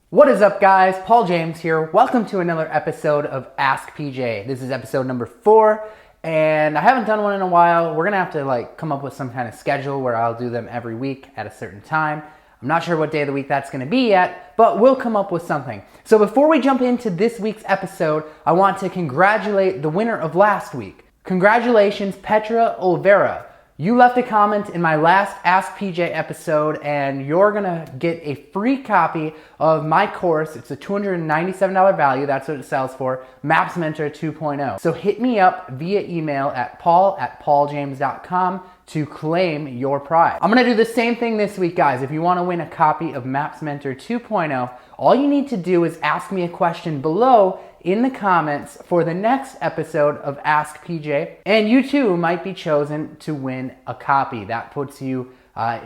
What is up, guys? Paul James here. Welcome to another episode of AskPJ. This is episode number 4, and I haven't done one in a while. We're gonna have to come up with some kind of schedule where I'll do them every week at a certain time. I'm not sure what day of the week that's gonna be yet, but we'll come up with something. So before we jump into this week's episode, I want to congratulate the winner of last week. Congratulations, Petra Olvera. You left a comment in my last Ask PJ episode, and you're gonna get a free copy of my course. It's a $297 value, that's what it sells for, Maps Mentor 2.0. So hit me up via email at paul@pauljames.com to claim your prize. I'm gonna do the same thing this week, guys. If you wanna win a copy of Maps Mentor 2.0, all you need to do is ask me a question below in the comments for the next episode of Ask PJ, and you too might be chosen to win a copy. That puts you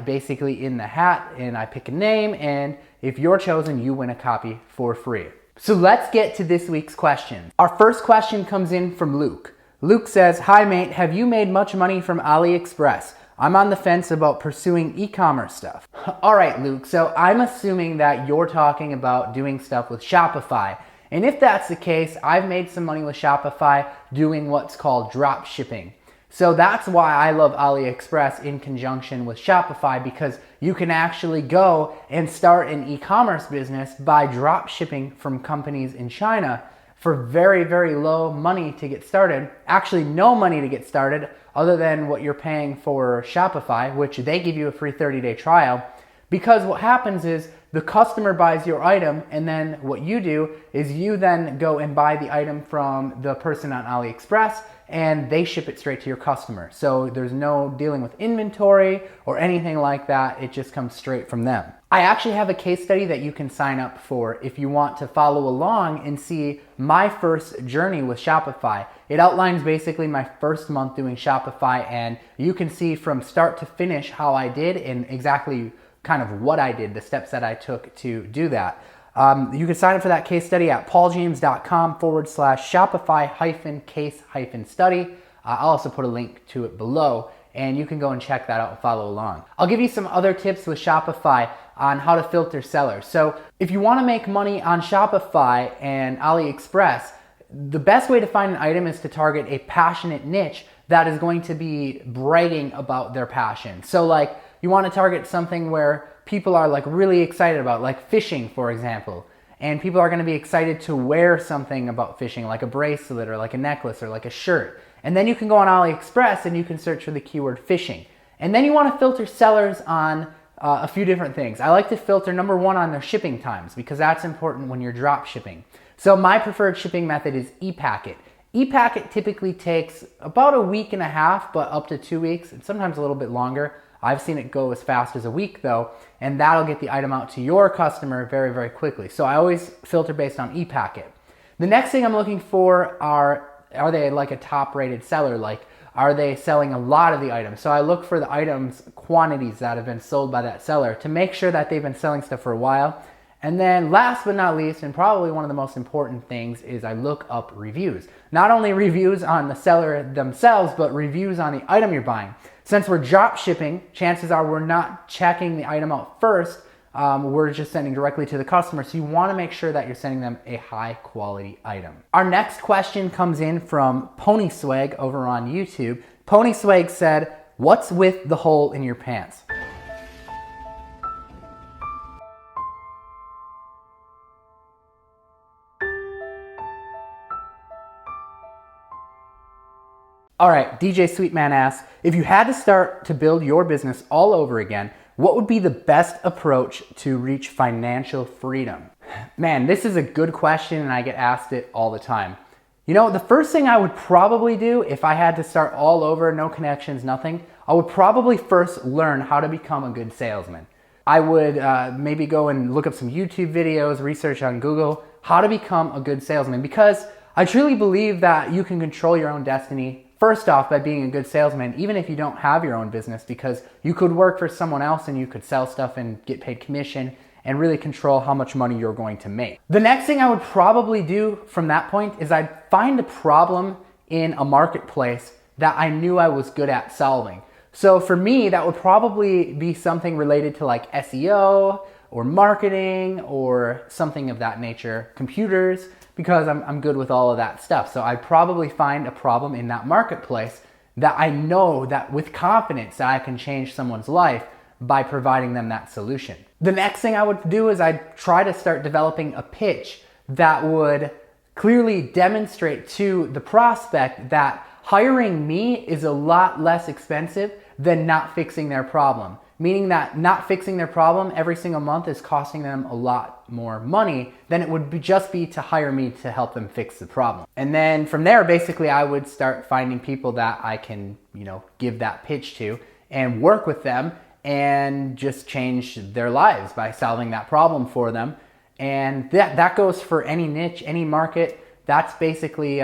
basically in the hat, and I pick a name, and if you're chosen, you win a copy for free. So let's get to this week's question. Our first question comes in from Luke. Luke says, "Hi mate, have you made much money from AliExpress? I'm on the fence about pursuing e-commerce stuff." All right, Luke, so I'm assuming that you're talking about doing stuff with Shopify. And if that's the case, I've made some money with Shopify doing what's called drop shipping. So that's why I love AliExpress in conjunction with Shopify, because you can actually go and start an e-commerce business by drop shipping from companies in China for very, very low money to get started. Actually, no money to get started other than what you're paying for Shopify, which they give you a free 30-day trial. Because what happens is the customer buys your item, and then what you do is you then go and buy the item from the person on AliExpress, and they ship it straight to your customer. So there's no dealing with inventory or anything like that. It just comes straight from them. I actually have a case study that you can sign up for if you want to follow along and see my first journey with Shopify. It outlines basically my first month doing Shopify, and you can see from start to finish how I did and exactly kind of what I did, the steps that I took to do that. You can sign up for that case study at pauljames.com/Shopify-case-study. I'll also put a link to it below, and you can go and check that out and follow along. I'll give you some other tips with Shopify on how to filter sellers. So if you want to make money on Shopify and AliExpress, the best way to find an item is to target a passionate niche that is going to be bragging about their passion. So you want to target something where people are really excited about, like fishing, for example. And people are going to be excited to wear something about fishing, like a bracelet or like a necklace or like a shirt. And then you can go on AliExpress and you can search for the keyword fishing. And then you want to filter sellers on a few different things. I like to filter, number one, on their shipping times, because that's important when you're drop shipping. So my preferred shipping method is ePacket. ePacket typically takes about a week and a half, but up to 2 weeks, and sometimes a little bit longer. I've seen it go as fast as a week though, and that'll get the item out to your customer very, very quickly. So I always filter based on ePacket. The next thing I'm looking for are they a top rated seller? Are they selling a lot of the items? So I look for the items quantities that have been sold by that seller to make sure that they've been selling stuff for a while. And then last but not least, and probably one of the most important things, is I look up reviews. Not only reviews on the seller themselves, but reviews on the item you're buying. Since we're drop shipping, chances are we're not checking the item out first. We're just sending directly to the customer. So you want to make sure that you're sending them a high quality item. Our next question comes in from Pony Swag over on YouTube. Pony Swag said, "What's with the hole in your pants?" All right, DJ Sweetman asks, "If you had to start to build your business all over again, what would be the best approach to reach financial freedom?" Man, this is a good question, and I get asked it all the time. The first thing I would probably do if I had to start all over, no connections, nothing, I would probably first learn how to become a good salesman. I would maybe go and look up some YouTube videos, research on Google, how to become a good salesman, because I truly believe that you can control your own destiny. First off, by being a good salesman, even if you don't have your own business, because you could work for someone else and you could sell stuff and get paid commission and really control how much money you're going to make. The next thing I would probably do from that point is I'd find a problem in a marketplace that I knew I was good at solving. So for me, that would probably be something related to SEO or marketing or something of that nature, computers, because I'm good with all of that stuff. So I'd probably find a problem in that marketplace that I know that with confidence that I can change someone's life by providing them that solution. The next thing I would do is I'd try to start developing a pitch that would clearly demonstrate to the prospect that hiring me is a lot less expensive than not fixing their problem. Meaning that not fixing their problem every single month is costing them a lot more money than it would just be to hire me to help them fix the problem. And then from there, basically, I would start finding people that I can, give that pitch to and work with them and just change their lives by solving that problem for them. And that goes for any niche, any market. That's basically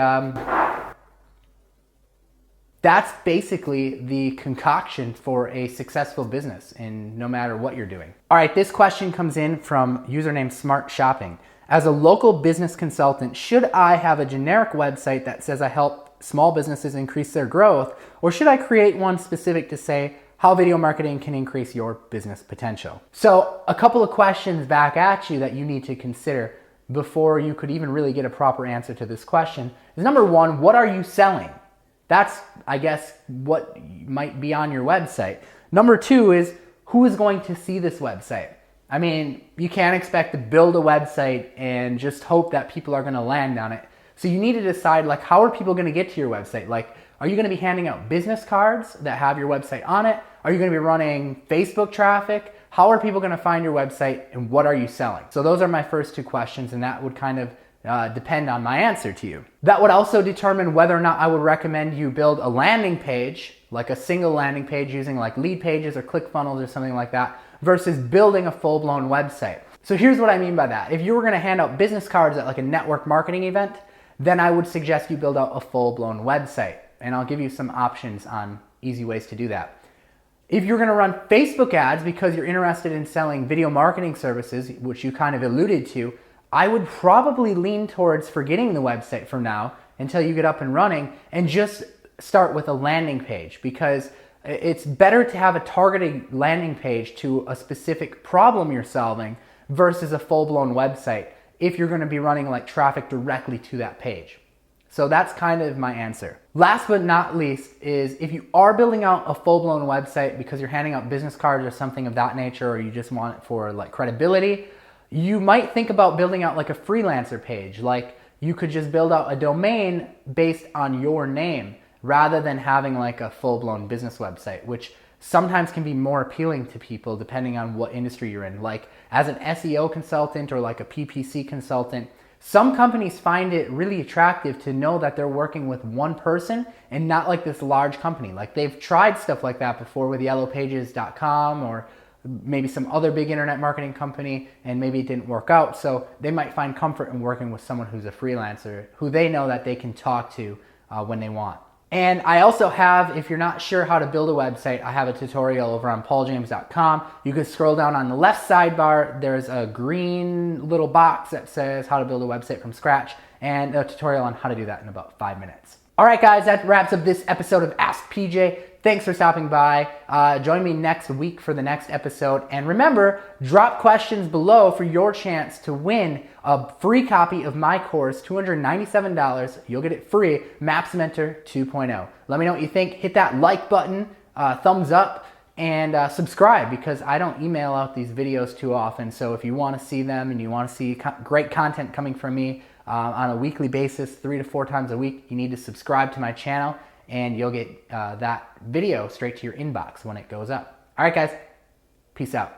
the concoction for a successful business in no matter what you're doing. All right, this question comes in from username Smart Shopping. As a local business consultant, should I have a generic website that says I help small businesses increase their growth, or should I create one specific to say how video marketing can increase your business potential? So a couple of questions back at you that you need to consider before you could even really get a proper answer to this question is, number one, what are you selling? That's, I guess, what might be on your website. Number two is, who is going to see this website? I mean, you can't expect to build a website and just hope that people are going to land on it. So you need to decide, how are people going to get to your website? Are you going to be handing out business cards that have your website on it? Are you going to be running Facebook traffic? How are people going to find your website, and what are you selling? So those are my first two questions, and that would kind of depend on my answer to you. That would also determine whether or not I would recommend you build a landing page, like a single landing page using lead pages or ClickFunnels or something like that, versus building a full-blown website. So here's what I mean by that. If you were going to hand out business cards at a network marketing event, then I would suggest you build out a full-blown website. And I'll give you some options on easy ways to do that. If you're going to run Facebook ads because you're interested in selling video marketing services, which you kind of alluded to, I would probably lean towards forgetting the website for now until you get up and running and just start with a landing page, because it's better to have a targeted landing page to a specific problem you're solving versus a full-blown website if you're going to be running traffic directly to that page. So that's kind of my answer. Last but not least is, if you are building out a full-blown website because you're handing out business cards or something of that nature, or you just want it for credibility, you might think about building out a freelancer page. You could just build out a domain based on your name rather than having a full-blown business website, which sometimes can be more appealing to people depending on what industry you're in. As an SEO consultant or a PPC consultant, some companies find it really attractive to know that they're working with one person and not this large company. They've tried stuff like that before with yellowpages.com or maybe some other big internet marketing company, and maybe it didn't work out. So they might find comfort in working with someone who's a freelancer who they know that they can talk to when they want. And I also have, if you're not sure how to build a website, I have a tutorial over on pauljames.com. You can scroll down on the left sidebar. There's a green little box that says how to build a website from scratch, and a tutorial on how to do that in about 5 minutes. All right, guys, that wraps up this episode of Ask PJ. Thanks for stopping by. Join me next week for the next episode. And remember, drop questions below for your chance to win a free copy of my course, $297. You'll get it free, Maps Mentor 2.0. Let me know what you think. Hit that like button, thumbs up, and subscribe, because I don't email out these videos too often. So if you want to see them and you want to see great content coming from me on a weekly basis, 3 to 4 times a week, you need to subscribe to my channel, and you'll get that video straight to your inbox when it goes up. All right, guys, peace out.